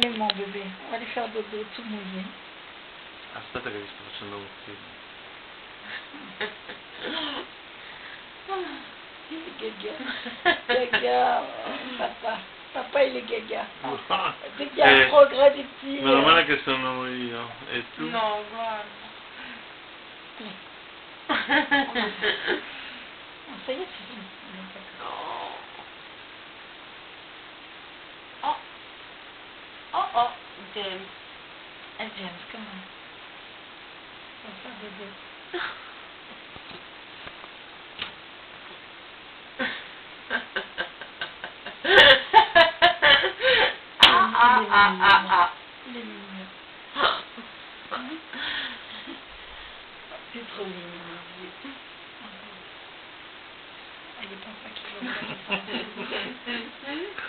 Allez mon bébé, on va aller faire dodo tout mouillé. Aspetta che vi sto facendo un film. Il est gaga. Gaga, papa. Papa il est gaga. Gaga, progrès du petit. Meno male che sono io. E tu? No, guarda. Ça y est, c'est fini. Oh. Oh, oh, James. Ah, James, comment? On va faire dodo. Il est mignon. C'est trop mignon. Allez, papa qui va voir.